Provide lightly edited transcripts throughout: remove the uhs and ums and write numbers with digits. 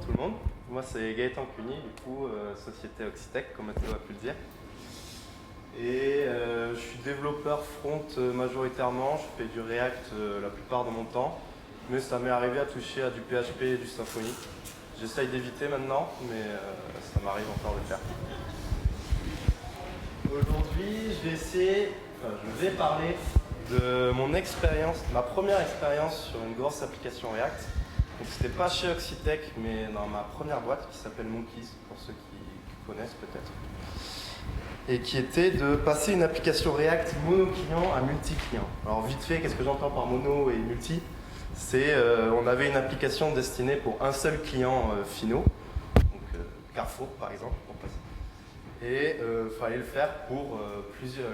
tout le monde, moi c'est Gaëtan Cuny, du coup, société Oxitec, comme Mathéo a pu le dire. Et je suis développeur front majoritairement, je fais du React la plupart de mon temps, mais ça m'est arrivé à toucher à du PHP et du Symfony. J'essaye d'éviter maintenant, mais ça m'arrive encore de le faire. Aujourd'hui, je vais parler de mon expérience, ma première expérience sur une grosse application React. Donc c'était pas chez Oxitec, mais dans ma première boîte qui s'appelle Monkeys, pour ceux qui connaissent peut-être. Et qui était de passer une application React mono-client à multi-client. Alors vite fait, qu'est-ce que j'entends par mono et multi? C'est on avait une application destinée pour un seul client finaux, donc Carrefour par exemple, pour passer. Et il fallait le faire pour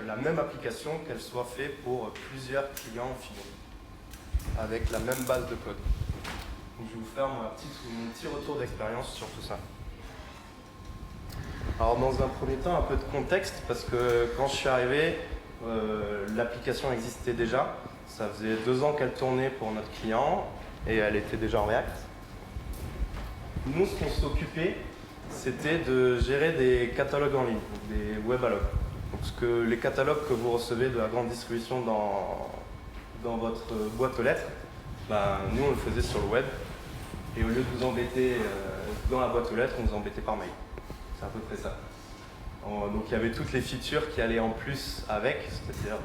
la même application, qu'elle soit faite pour plusieurs clients finaux, avec la même base de code. Donc, je vais vous faire mon petit retour d'expérience sur tout ça. Alors dans un premier temps, un peu de contexte, parce que quand je suis arrivé, l'application existait déjà. Ça faisait 2 ans qu'elle tournait pour notre client et elle était déjà en React. Nous, ce qu'on s'occupait, c'était de gérer des catalogues en ligne, des webalogs. Donc les catalogues que vous recevez de la grande distribution dans votre boîte aux lettres, nous on le faisait sur le web. Et au lieu de vous embêter dans la boîte aux lettres, on vous embêtait par mail. C'est à peu près ça. Donc il y avait toutes les features qui allaient en plus avec, c'est-à-dire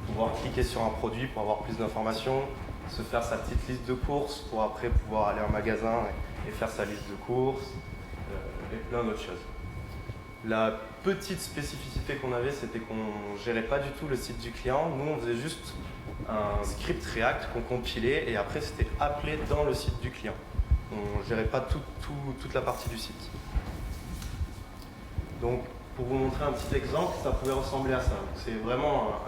pouvoir cliquer sur un produit pour avoir plus d'informations, se faire sa petite liste de courses pour après pouvoir aller en magasin et faire sa liste de courses, et plein d'autres choses. La petite spécificité qu'on avait, c'était qu'on ne gérait pas du tout le site du client. Nous, on faisait juste un script React qu'on compilait et après c'était appelé dans le site du client. On ne gérait pas toute la partie du site. Donc, pour vous montrer un petit exemple, ça pouvait ressembler à ça. C'est vraiment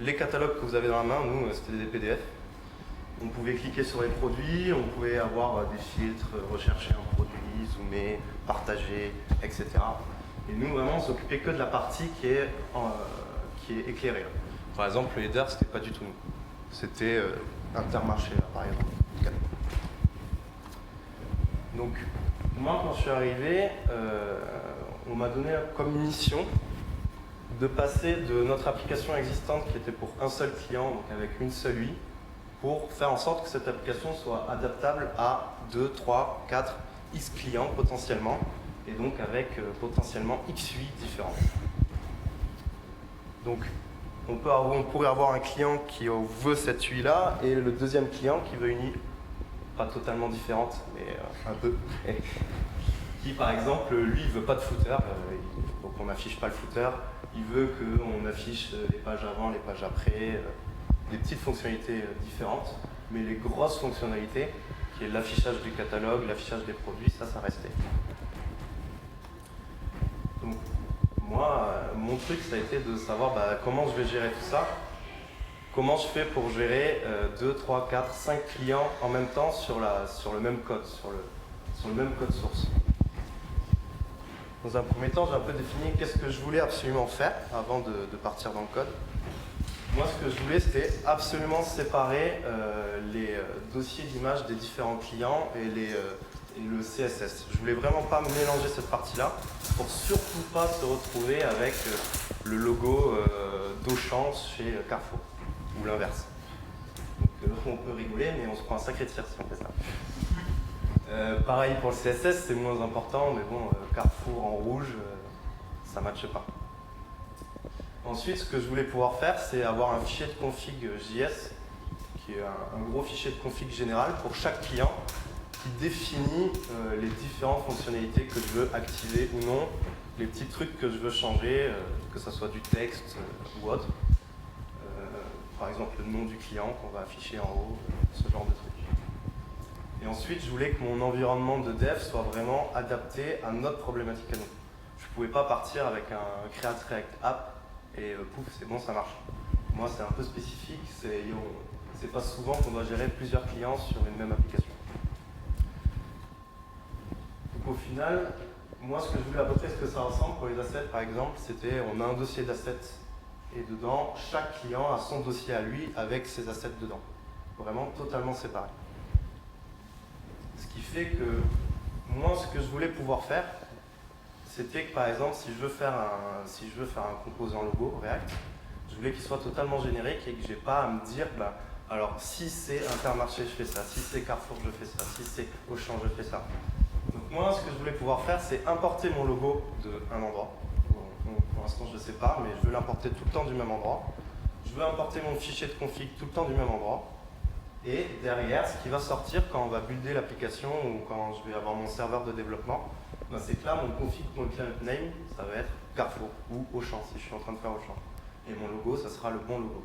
les catalogues que vous avez dans la main, nous, c'était des PDF. On pouvait cliquer sur les produits, on pouvait avoir des filtres, rechercher un produit, zoomer, partager, etc. Et nous, vraiment, on s'occupait que de la partie qui est éclairée. Par exemple, le header, c'était pas du tout nous. C'était Intermarché, là, par exemple. Donc, moi, quand je suis arrivé, on m'a donné comme mission de passer de notre application existante qui était pour un seul client, donc avec une seule UI, pour faire en sorte que cette application soit adaptable à 2, 3, 4, X clients potentiellement, et donc avec potentiellement X UI différents. Donc, on pourrait avoir un client qui veut cette UI-là, et le deuxième client qui veut une UI pas totalement différente, mais un peu. Qui, par exemple, lui, il veut pas de footer, donc on n'affiche pas le footer. Il veut qu'on affiche les pages avant, les pages après, des petites fonctionnalités différentes, mais les grosses fonctionnalités, qui est l'affichage du catalogue, l'affichage des produits, ça restait. Donc, moi, mon truc, ça a été de savoir comment je vais gérer tout ça. Comment je fais pour gérer 2, 3, 4, 5 clients en même temps sur le même code, sur le même code source. Dans un premier temps, j'ai un peu défini qu'est-ce que je voulais absolument faire avant de partir dans le code. Moi, ce que je voulais, c'était absolument séparer les dossiers d'image des différents clients et le CSS. Je voulais vraiment pas mélanger cette partie-là pour surtout pas se retrouver avec le logo d'Auchan chez Carrefour. Ou l'inverse. Donc on peut rigoler, mais on se prend un sacré tir si on fait ça. Pareil pour le CSS, c'est moins important, mais bon, Carrefour en rouge, ça ne matche pas. Ensuite, ce que je voulais pouvoir faire, c'est avoir un fichier de config JS, qui est un gros fichier de config général pour chaque client, qui définit les différentes fonctionnalités que je veux activer ou non, les petits trucs que je veux changer, que ce soit du texte ou autre. Par exemple, le nom du client qu'on va afficher en haut, ce genre de trucs. Et ensuite, je voulais que mon environnement de dev soit vraiment adapté à notre problématique à nous. Je ne pouvais pas partir avec un Create React App et pouf, c'est bon, ça marche. Moi, c'est un peu spécifique, c'est pas souvent qu'on doit gérer plusieurs clients sur une même application. Donc au final, moi, ce que je voulais à peu près, ce que ça ressemble pour les assets, par exemple, c'était on a un dossier d'assets et dedans, chaque client a son dossier à lui avec ses assets dedans. Vraiment totalement séparés. Ce qui fait que moi, ce que je voulais pouvoir faire, c'était que par exemple, si je veux faire un composant logo React, je voulais qu'il soit totalement générique et que j'ai pas à me dire, alors si c'est Intermarché, je fais ça, si c'est Carrefour, je fais ça, si c'est Auchan, je fais ça. Donc moi, ce que je voulais pouvoir faire, c'est importer mon logo d'un endroit. Pour l'instant, je ne sais pas, mais je veux l'importer tout le temps du même endroit. Je veux importer mon fichier de config tout le temps du même endroit. Et derrière, ce qui va sortir quand on va builder l'application ou quand je vais avoir mon serveur de développement, c'est que là, mon config.clientName, ça va être Carrefour ou Auchan, si je suis en train de faire Auchan. Et mon logo, ça sera le bon logo.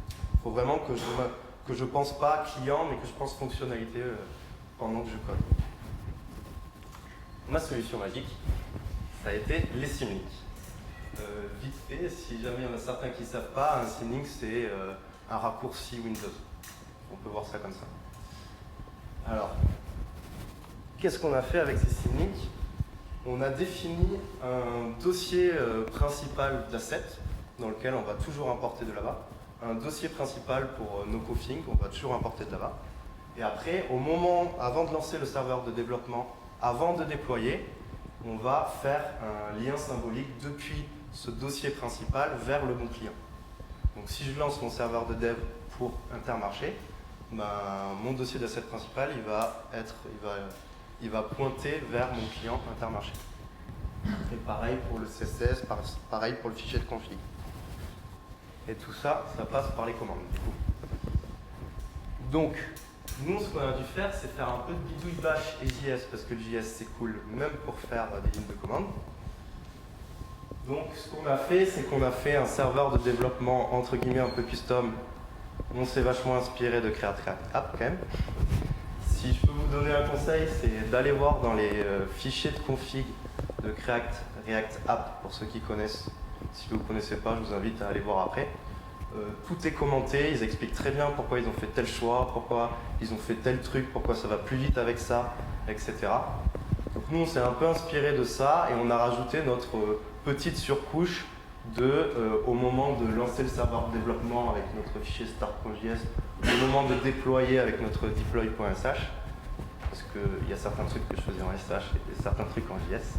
Il faut vraiment que je pense pas client, mais que je pense fonctionnalité pendant que je code. Ma solution magique, ça a été les symlinks. Vite fait, si jamais il y en a certains qui ne savent pas, un symlink c'est un raccourci Windows. On peut voir ça comme ça. Alors, qu'est-ce qu'on a fait avec ces symlinks? On a défini un dossier principal d'assets dans lequel on va toujours importer de là-bas. Un dossier principal pour nos configs, on va toujours importer de là-bas. Et après, avant de lancer le serveur de développement, avant de déployer, on va faire un lien symbolique depuis ce dossier principal vers le bon client. Donc si je lance mon serveur de dev pour Intermarché, mon dossier d'asset principal il va pointer vers mon client Intermarché. Et pareil pour le CSS, pareil pour le fichier de config. Et tout ça, ça passe par les commandes du coup. Donc, nous, ce qu'on a dû faire, c'est faire un peu de bidouille bash et JS, parce que le JS, c'est cool, même pour faire des lignes de commande. Donc, ce qu'on a fait, c'est qu'on a fait un serveur de développement, entre guillemets, un peu custom. On s'est vachement inspiré de Create React App, quand même. Si je peux vous donner un conseil, c'est d'aller voir dans les fichiers de config de Create React App, pour ceux qui connaissent. Si vous ne connaissez pas, je vous invite à aller voir après. Tout est commenté, ils expliquent très bien pourquoi ils ont fait tel choix, pourquoi ils ont fait tel truc, pourquoi ça va plus vite avec ça, etc. Donc nous, on s'est un peu inspiré de ça et on a rajouté notre petite surcouche au moment de lancer le serveur de développement avec notre fichier start.js, au moment de déployer avec notre deploy.sh, parce qu'il y a certains trucs que je faisais en SH et certains trucs en JS.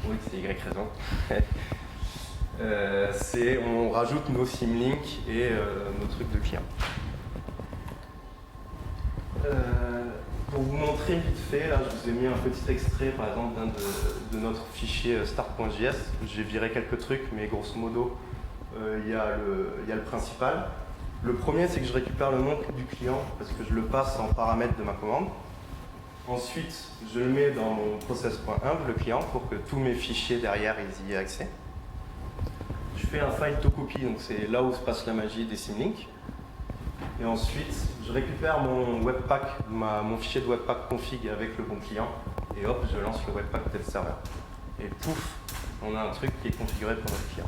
Oui, c'est Y raison. On rajoute nos symlinks et nos trucs de clients. Pour vous montrer vite fait, là je vous ai mis un petit extrait par exemple de notre fichier start.js. J'ai viré quelques trucs, mais grosso modo, il y a le principal. Le premier, c'est que je récupère le nom du client parce que je le passe en paramètre de ma commande. Ensuite, je le mets dans mon process.env, le client, pour que tous mes fichiers derrière ils y aient accès. Je fais un file to copy, donc c'est là où se passe la magie des symlinks. Et ensuite, je récupère mon webpack, mon fichier de webpack config avec le bon client, et hop, je lance le webpack test server. Et pouf, on a un truc qui est configuré pour notre client.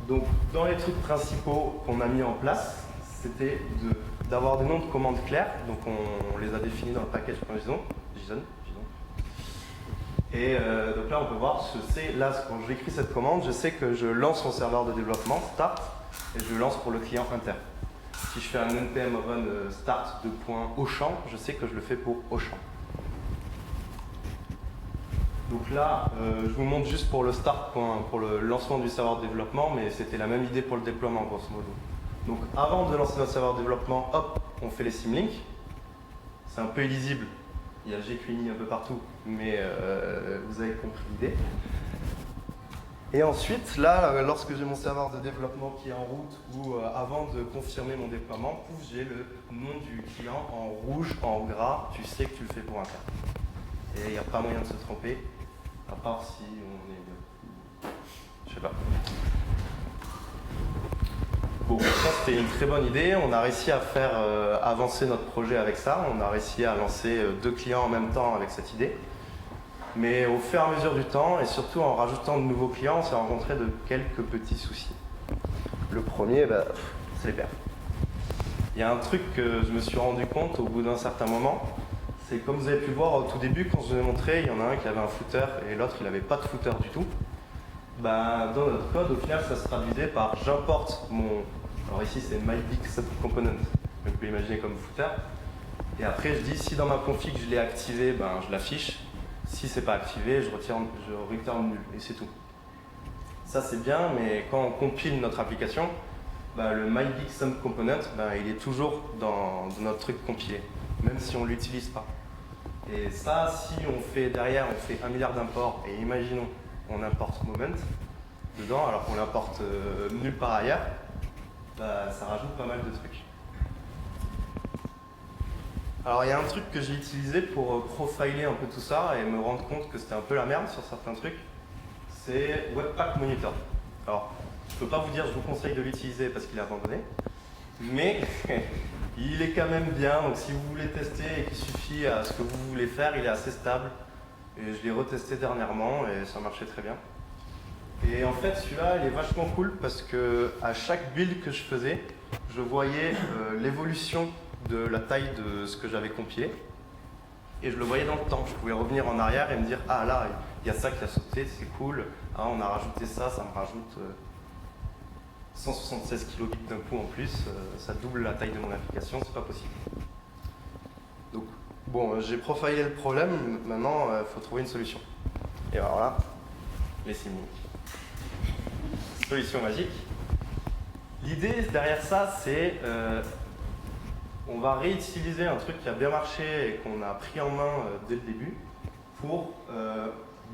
Donc, dans les trucs principaux qu'on a mis en place, c'était d'avoir des noms de commandes clairs, donc on les a définis dans le package.json. Et donc là, on peut voir, quand j'écris cette commande, je sais que je lance mon serveur de développement, start, et je lance pour le client inter. Si je fais un npm run start de point Auchan, je sais que je le fais pour Auchan. Donc là, je vous montre juste pour le start, pour le lancement du serveur de développement, mais c'était la même idée pour le déploiement, grosso modo. Donc avant de lancer notre serveur de développement, hop, on fait les symlinks. C'est un peu illisible. Il y a jQuery un peu partout, mais vous avez compris l'idée. Et ensuite, là, lorsque j'ai mon serveur de développement qui est en route ou avant de confirmer mon déploiement, pouf, j'ai le nom du client en rouge, en gras, tu sais que tu le fais pour Inter. Et il n'y a pas moyen de se tromper, à part si on est... je sais pas. Bon, ça c'était une très bonne idée. On a réussi à faire avancer notre projet avec ça. On a réussi à lancer 2 clients en même temps avec cette idée. Mais au fur et à mesure du temps, et surtout en rajoutant de nouveaux clients, on s'est rencontré de quelques petits soucis. Le premier, c'est les perfs. Il y a un truc que je me suis rendu compte au bout d'un certain moment, c'est comme vous avez pu le voir au tout début, quand je vous ai montré, il y en a un qui avait un footer et l'autre il n'avait pas de footer du tout. Dans notre code, au final, ça se traduisait par j'importe alors ici c'est myBig subcomponent, vous pouvez l'imaginer comme footer. Et après, je dis, si dans ma config je l'ai activé, ben, je l'affiche. Si c'est pas activé, je return nul, et c'est tout. Ça c'est bien, mais quand on compile notre application, ben, le myBigSumComponent, ben, il est toujours dans notre truc compilé, même si on ne l'utilise pas. Et ça, si on fait derrière, on fait 1 milliard d'imports, et imaginons, on importe moment dedans, alors qu'on l'importe nulle part ailleurs, ben, ça rajoute pas mal de trucs. Alors il y a un truc que j'ai utilisé pour profiler un peu tout ça et me rendre compte que c'était un peu la merde sur certains trucs, c'est Webpack Monitor. Alors je ne peux pas vous dire je vous conseille de l'utiliser parce qu'il est abandonné, mais il est quand même bien, donc si vous voulez tester et qu'il suffit à ce que vous voulez faire, il est assez stable. Et je l'ai retesté dernièrement et ça marchait très bien. Et en fait celui-là il est vachement cool parce que à chaque build que je faisais, je voyais l'évolution de la taille de ce que j'avais compilé et je le voyais dans le temps. Je pouvais revenir en arrière et me dire ah là il y a ça qui a sauté, c'est cool, ah on a rajouté ça, ça me rajoute 176 kilobits d'un coup en plus, ça double la taille de mon application, c'est pas possible. Donc bon, j'ai profilé le problème, maintenant il faut trouver une solution. Et alors là, les Symlinks. Solution magique. L'idée derrière ça, c'est on va réutiliser un truc qui a bien marché et qu'on a pris en main dès le début pour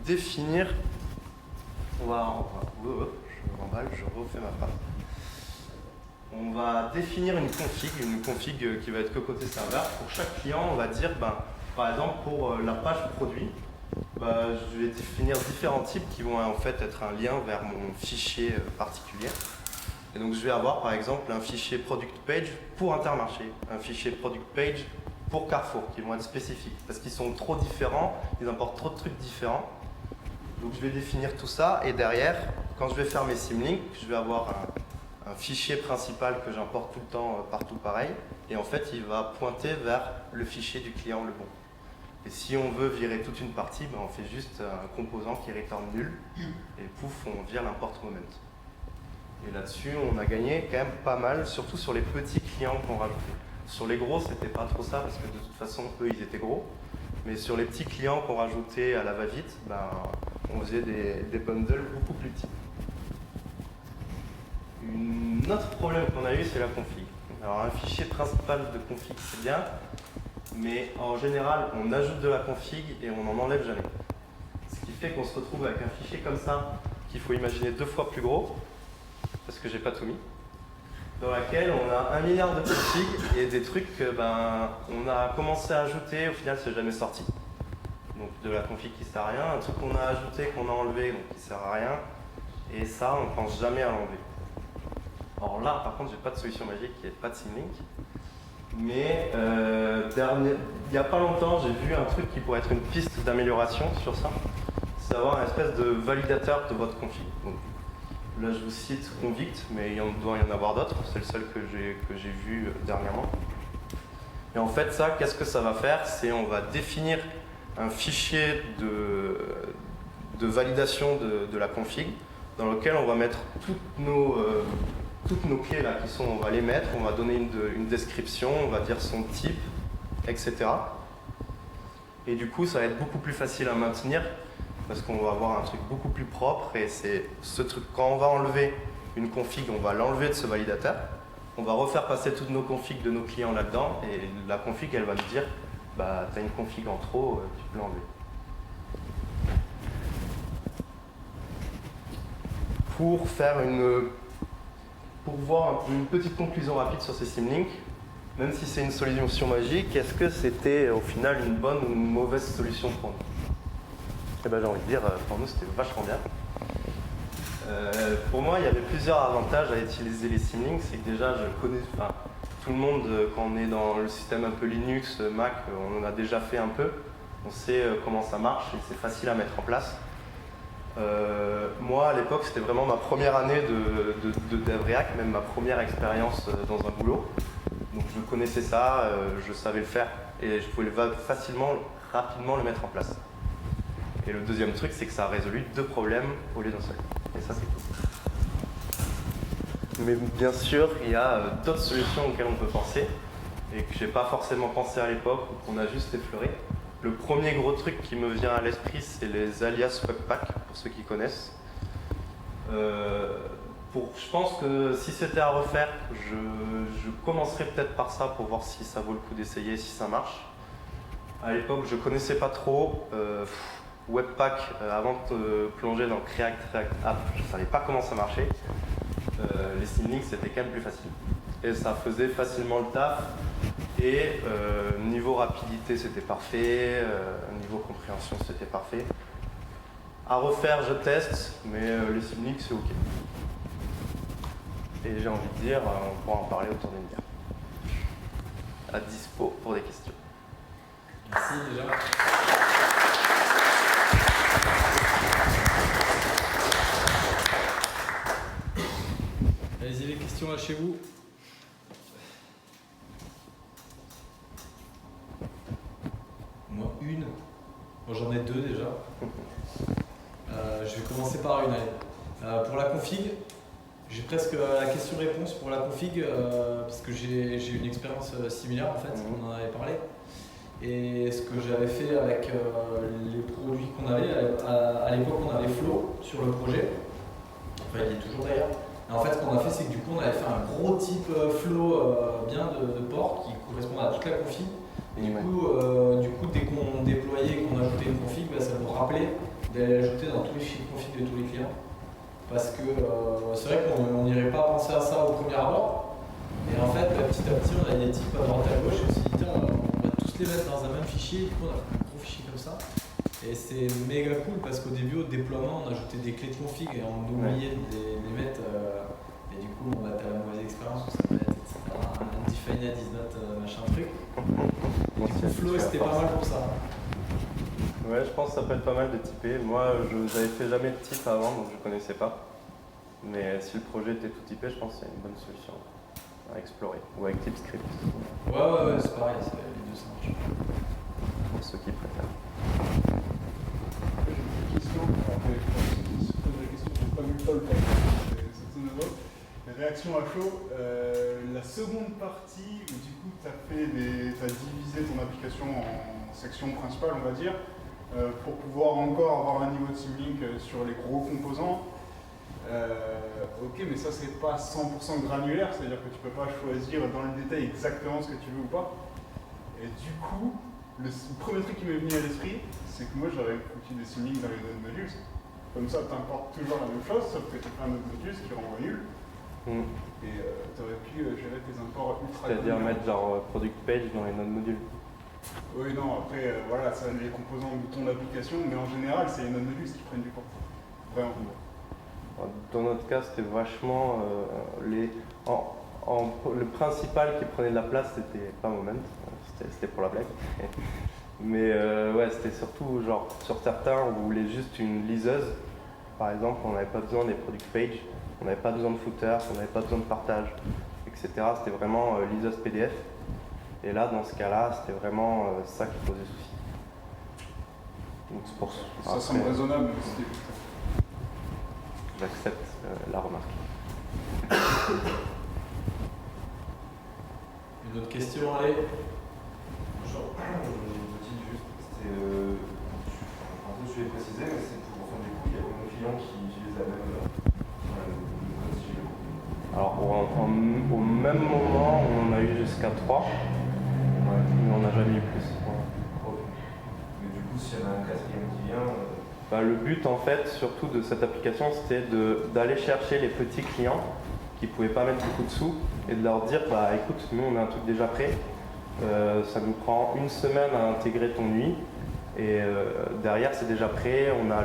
définir. Je m'emballe, je refais ma phrase. On va définir une config qui va être que côté serveur. Pour chaque client, on va dire, par exemple, pour la page produit, je vais définir différents types qui vont en fait être un lien vers mon fichier particulier. Et donc je vais avoir par exemple un fichier product page pour Intermarché, un fichier product page pour Carrefour, qui vont être spécifiques, parce qu'ils sont trop différents, ils importent trop de trucs différents. Donc je vais définir tout ça, et derrière, quand je vais faire mes Symlinks, je vais avoir un fichier principal que j'importe tout le temps partout pareil, et en fait il va pointer vers le fichier du client le bon. Et si on veut virer toute une partie, on fait juste un composant qui return nul, et pouf, on vire l'import moment. Et là-dessus, on a gagné quand même pas mal, surtout sur les petits clients qu'on rajoutait. Sur les gros, c'était pas trop ça, parce que de toute façon, eux, ils étaient gros. Mais sur les petits clients qu'on rajoutait à la va-vite, on faisait des bundles beaucoup plus petits. Un autre problème qu'on a eu, c'est la config. Alors, un fichier principal de config, c'est bien, mais en général, on ajoute de la config et on n'en enlève jamais. Ce qui fait qu'on se retrouve avec un fichier comme ça, qu'il faut imaginer 2 fois plus gros, parce que j'ai pas tout mis, dans laquelle on a 1 milliard de configs et des trucs que on a commencé à ajouter, au final c'est jamais sorti. Donc de la config qui sert à rien, un truc qu'on a ajouté, qu'on a enlevé, donc qui sert à rien, et ça on pense jamais à l'enlever. Alors là par contre j'ai pas de solution magique, il n'y a pas de Symlink, mais il n'y a pas longtemps j'ai vu un truc qui pourrait être une piste d'amélioration sur ça, c'est d'avoir un espèce de validateur de votre config. Donc, là, je vous cite Convict, mais il doit y en avoir d'autres. C'est le seul que j'ai vu dernièrement. Et en fait, ça, qu'est-ce que ça va faire? C'est on va définir un fichier de validation de la config dans lequel on va mettre toutes nos clés là qui sont, on va les mettre, on va donner une description, on va dire son type, etc. Et du coup, ça va être beaucoup plus facile à maintenir, parce qu'on va avoir un truc beaucoup plus propre, et c'est ce truc, quand on va enlever une config, on va l'enlever de ce validateur, on va refaire passer toutes nos configs de nos clients là-dedans, et la config, elle va nous dire, t'as une config en trop, tu peux l'enlever. Pour voir une petite conclusion rapide sur ces Symlinks, même si c'est une solution magique, est-ce que c'était au final une bonne ou une mauvaise solution pour nous? J'ai envie de dire, pour nous, c'était vachement bien. Pour moi, il y avait plusieurs avantages à utiliser les Symlinks. C'est que déjà, tout le monde, quand on est dans le système un peu Linux, Mac, on en a déjà fait un peu. On sait comment ça marche et c'est facile à mettre en place. Moi, à l'époque, c'était vraiment ma première année de Dev React, même ma première expérience dans un boulot. Donc je connaissais ça, je savais le faire et je pouvais rapidement le mettre en place. Et le deuxième truc, c'est que ça a résolu 2 problèmes au lieu d'un seul. Et ça, c'est cool. Mais bien sûr, il y a d'autres solutions auxquelles on peut penser. et que j'ai pas forcément pensé à l'époque, ou qu'on a juste effleuré. Le premier gros truc qui me vient à l'esprit, c'est les alias Webpack, pour ceux qui connaissent. Je pense que si c'était à refaire, je commencerais peut-être par ça pour voir si ça vaut le coup d'essayer, si ça marche. À l'époque, je connaissais pas trop Webpack. Avant de plonger dans React App, je savais pas comment ça marchait. Les Symlinks, c'était quand même plus facile. Et ça faisait facilement le taf. Et niveau rapidité, c'était parfait. Niveau compréhension, c'était parfait. À refaire, je teste, mais les Symlinks, c'est OK. Et j'ai envie de dire, on pourra en parler autour d'une bière. À dispo pour des questions. Merci déjà. Allez-y, les questions là chez vous. Moi, une. Moi, j'en ai deux déjà. Je vais commencer par une. Pour la config, j'ai presque la question-réponse pour la config parce que j'ai une expérience similaire en fait, on en avait parlé. Et ce que j'avais fait avec les produits qu'on avait, à l'époque on avait Flow sur le projet, enfin il est toujours d'ailleurs. Et en fait ce qu'on a fait c'est que du coup on avait fait un gros type Flow bien de port qui correspond à toute la config. Et du coup dès qu'on déployait et qu'on ajoutait une config, ça nous rappelait d'aller l'ajouter dans tous les fichiers de config de tous les clients. Parce que c'est vrai qu'on n'irait pas penser à ça au premier abord. Et en fait, petit à petit, on a des types à droite à gauche. Et on s'est dit, on va tous les mettre dans un même fichier. Du coup, on a fait un gros fichier comme ça. Et c'est méga cool parce qu'au début, au déploiement, on ajoutait des clés de config et on oubliait de les mettre. Et du coup, on a fait la mauvaise expérience où ça peut être, etc. Undefined is not machin truc. Et du coup, Flow, c'était pas mal pour ça. Ouais, je pense que ça peut être pas mal de typer. Moi, je n'avais fait jamais de type avant, donc je ne connaissais pas. Mais si le projet était tout typé, je pense que c'est une bonne solution à explorer. Ou avec TypeScript. Ouais, c'est pareil, les deux ça marche. Pour ceux qui préfèrent. J'ai une question. Pour ceux qui se posent la question, je n'ai pas vu Paul pour réaction à chaud. La seconde partie, où du coup tu as divisé ton application en section principale, on va dire, pour pouvoir encore avoir un niveau de Symlink sur les gros composants. Ok, mais ça c'est pas 100% granulaire, c'est-à-dire que tu peux pas choisir dans le détail exactement ce que tu veux ou pas. Et du coup, le premier truc qui m'est venu à l'esprit, c'est que moi j'aurais foutu des Symlinks dans les node modules. Comme ça, tu importes toujours la même chose, sauf que tu fais un node module, ce qui renvoie nul. Et tu aurais pu gérer tes imports ultra. C'est-à-dire mettre genre product page dans les node modules. Oui, non, après, voilà, ça les composants de ton application, mais en général, c'est les node modules qui prennent du temps. Vraiment. Dans notre cas, c'était vachement le principal qui prenait de la place, c'était pas Moment, c'était pour la blague. Mais ouais, c'était surtout genre sur certains on voulait juste une liseuse. Par exemple, on n'avait pas besoin des product pages, on n'avait pas besoin de footer, on n'avait pas besoin de partage, etc. C'était vraiment liseuse PDF. Et là, dans ce cas-là, c'était vraiment ça qui posait souci. Donc c'est pour ça. Ça semble raisonnable, mais c'était. J'accepte la remarque. Une autre question, allez. Bonjour, je vous dis juste, je vais préciser, mais c'est pour du coup, il y a beaucoup de clients qui utilisent la même code si j'ai compris. Alors au même moment, on en a eu jusqu'à 3, mais on n'a jamais eu plus. Mais du coup, s'il y en a un quatrième qui vient. Le but en fait, surtout de cette application, c'était d'aller chercher les petits clients qui ne pouvaient pas mettre beaucoup de sous et de leur dire écoute, nous on a un truc déjà prêt, ça nous prend une semaine à intégrer ton UI et derrière c'est déjà prêt, on a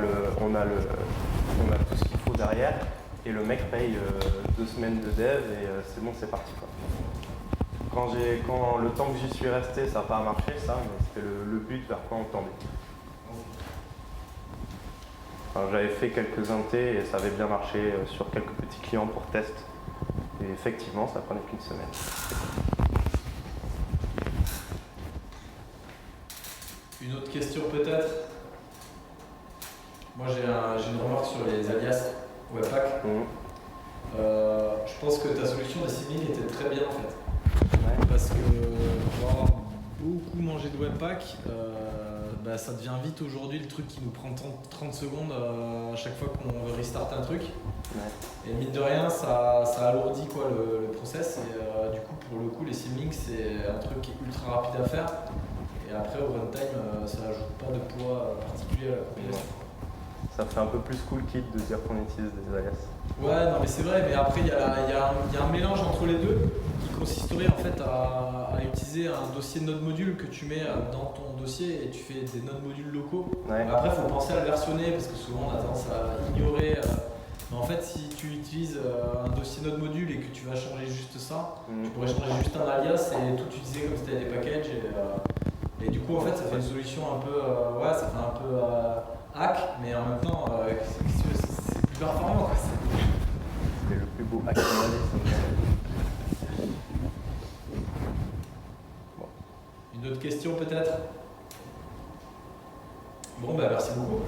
tout ce qu'il faut derrière et le mec paye 2 semaines de dev et c'est bon, c'est parti quoi. Quand le temps que j'y suis resté, ça n'a pas marché ça, mais c'était le but vers quoi on tendait. J'avais fait quelques intés et ça avait bien marché sur quelques petits clients pour test. Et effectivement, ça prenait qu'une semaine. Une autre question peut-être. Moi j'ai une remarque sur les alias Webpack. Je pense que ta solution de Symlink était très bien en fait. parce que pour avoir beaucoup mangé de Webpack, ça devient vite aujourd'hui le truc qui nous prend 30 secondes à chaque fois qu'on veut restart un truc. Ouais. Et mine de rien, ça alourdit quoi, le process. Et du coup, pour le coup, les simlinks, c'est un truc qui est ultra rapide à faire. Et après, au runtime, ça ajoute pas de poids particulier à la compilation. Ça fait un peu plus cool kit de dire qu'on utilise des alias. Ouais, non mais c'est vrai, mais après il y a un mélange entre les deux qui consisterait en fait à utiliser un dossier node module que tu mets dans ton dossier et tu fais des node modules locaux. Ouais. Après il faut penser à le versionner parce que souvent on a tendance à ignorer. Mais en fait si tu utilises un dossier node module et que tu vas changer juste ça, tu pourrais changer juste un alias et tout utiliser comme si tu avais des packages. Et du coup en fait ça fait une solution un peu, ça fait un peu hack, mais en même temps c'est plus performant quoi. C'était le plus beau hack qu'on avait. Bon. Une autre question peut-être? Bon, merci beaucoup.